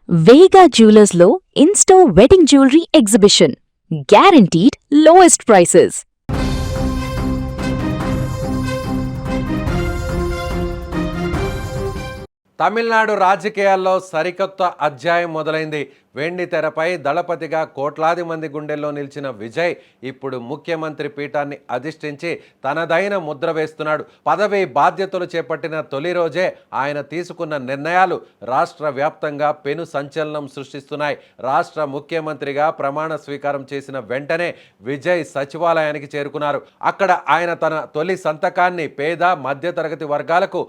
వేగా జ్యువెలర్స్లో in store wedding jewellery exhibition. Guaranteed lowest prices. Tamil Nadu రాజకీయాల్లో సరికొత్త అధ్యాయం మొదలైంది. వెండి తెరపై దళపతిగా కోట్లాది మంది గుండెల్లో నిలిచిన విజయ్ ఇప్పుడు ముఖ్యమంత్రి పీఠాన్ని అధిష్ఠించి తనదైన ముద్ర వేస్తున్నాడు. పదవి బాధ్యతలు చేపట్టిన తొలి రోజే ఆయన తీసుకున్న నిర్ణయాలు రాష్ట్ర వ్యాప్తంగా పెను సంచలనం సృష్టిస్తున్నాయి. రాష్ట్ర ముఖ్యమంత్రిగా ప్రమాణ స్వీకారం చేసిన వెంటనే విజయ్ సచివాలయానికి చేరుకున్నారు. అక్కడ ఆయన తన తొలి సంతకాన్ని పేద మధ్యతరగతి వర్గాలకు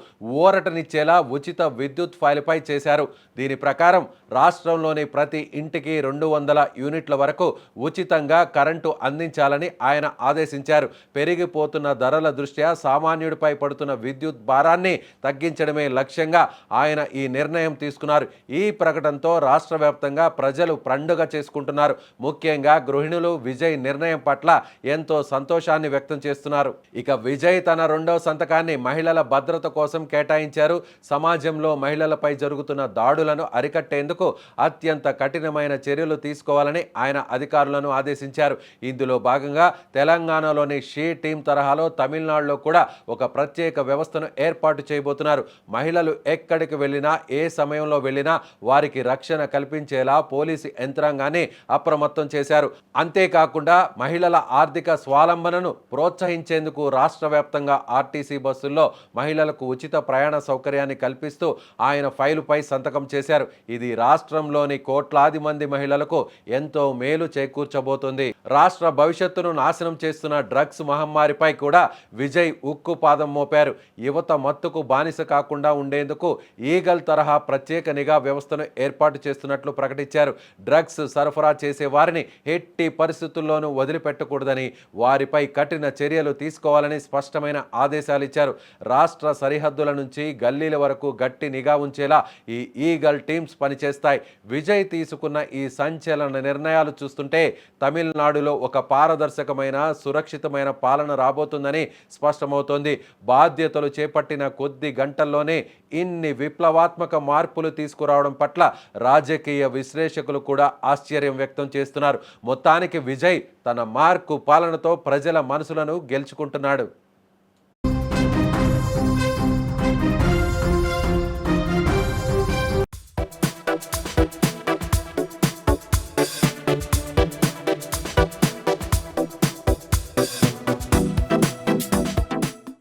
ఊరటనిచ్చేలా ఉచిత విద్యుత్ ఫైల్పై చేశారు. దీని ప్రకారం రాష్ట్రంలోని ప్రతి ఇంటికి 200 యూనిట్ల వరకు ఉచితంగా కరెంటు అందించాలని ఆయన ఆదేశించారు. పెరిగిపోతున్న ధరల దృష్ట్యా సామాన్యుడిపై పడుతున్న విద్యుత్ భారాన్ని తగ్గించడమే లక్ష్యంగా ఆయన ఈ నిర్ణయం తీసుకున్నారు. ఈ ప్రకటనతో రాష్ట్ర వ్యాప్తంగా ప్రజలు పండుగ చేసుకుంటున్నారు. ముఖ్యంగా గృహిణులు విజయ్ నిర్ణయం పట్ల ఎంతో సంతోషాన్ని వ్యక్తం చేస్తున్నారు. ఇక విజయ్ తన రెండవ సంతకాన్ని మహిళల భద్రత కోసం కేటాయించారు. సమాజంలో మహిళలపై జరుగుతున్న దాడులను అరికట్టేందుకు అత్యంత కఠినమైన చర్యలు తీసుకోవాలని ఆయన అధికారులను ఆదేశించారు. ఇందులో భాగంగా తెలంగాణలోని షీ టీం తరహాలో తమిళనాడులో కూడా ఒక ప్రత్యేక వ్యవస్థను ఏర్పాటు చేయబోతున్నారు. మహిళలు ఎక్కడికి వెళ్ళినా ఏ సమయంలో వెళ్ళినా వారికి రక్షణ కల్పించేలా పోలీసు యంత్రాంగాన్ని అప్రమత్తం చేశారు. అంతేకాకుండా మహిళల ఆర్థిక స్వావలంబనను ప్రోత్సహించేందుకు రాష్ట్ర వ్యాప్తంగా ఆర్టీసీ బస్సుల్లో మహిళలకు ఉచిత ప్రయాణ సౌకర్యాన్ని కల్పిస్తూ ఆయన ఫైలుపై సంతకం చేశారు. ఇది రాష్ట్రంలోని కోట్లాది మంది మహిళలకు ఎంతో మేలు చేకూర్చబోతుంది. రాష్ట్ర భవిష్యత్తును నాశనం చేస్తున్న డ్రగ్స్ మహమ్మారిపై కూడా విజయ్ ఉక్కు పాదం మోపారు. యువత మత్తుకు బానిస కాకుండా ఉండేందుకు ఈగల్ తరహా ప్రత్యేక నిఘా వ్యవస్థను ఏర్పాటు చేస్తున్నట్లు ప్రకటించారు. డ్రగ్స్ సరఫరా చేసే వారిని ఎట్టి పరిస్థితుల్లోనూ వదిలిపెట్టకూడదని, వారిపై కఠిన చర్యలు తీసుకోవాలని స్పష్టమైన ఆదేశాలు ఇచ్చారు. రాష్ట్ర సరిహద్దుల నుంచి గల్లీల వరకు గట్టి నిఘా ఉంచేలా ఈ ఈగల్ టీమ్స్ పనిచేస్తాయి. విజయ్ తీసుకున్న ఈ సంచలన నిర్ణయాలు చూస్తుంటే తమిళనాడులో ఒక పారదర్శకమైన సురక్షితమైన పాలన రాబోతుందని స్పష్టమవుతోంది. బాధ్యతలు చేపట్టిన కొద్ది గంటల్లోనే ఇన్ని విప్లవాత్మక మార్పులు తీసుకురావడం పట్ల రాజకీయ విశ్లేషకులు కూడా ఆశ్చర్యం వ్యక్తం చేస్తున్నారు. మొత్తానికి విజయ్ తన మార్కు పాలనతో ప్రజల మనసులను గెలుచుకుంటున్నాడు.